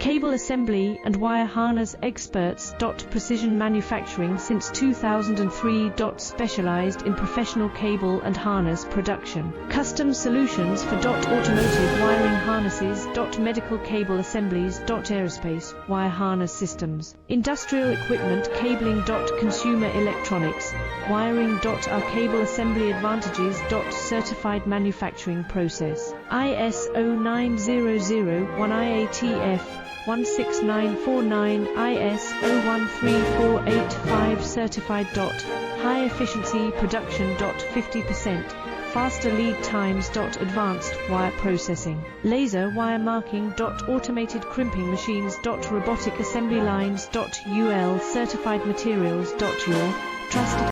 Cable assembly and wire harness experts. Precision manufacturing since 2003. Specialized in professional cable and harness production. Custom solutions for automotive wiring harnesses. Medical cable assemblies. Aerospace wire harness systems. Industrial equipment cabling. Consumer electronics wiring. Our cable assembly advantages. Certified manufacturing process. ISO 9001 IATF 16949 IS 013485 certified. High efficiency production. 50% faster lead times. Advanced wire processing, laser wire marking. Automated crimping machines. Robotic assembly lines. UL certified materials. Your trusted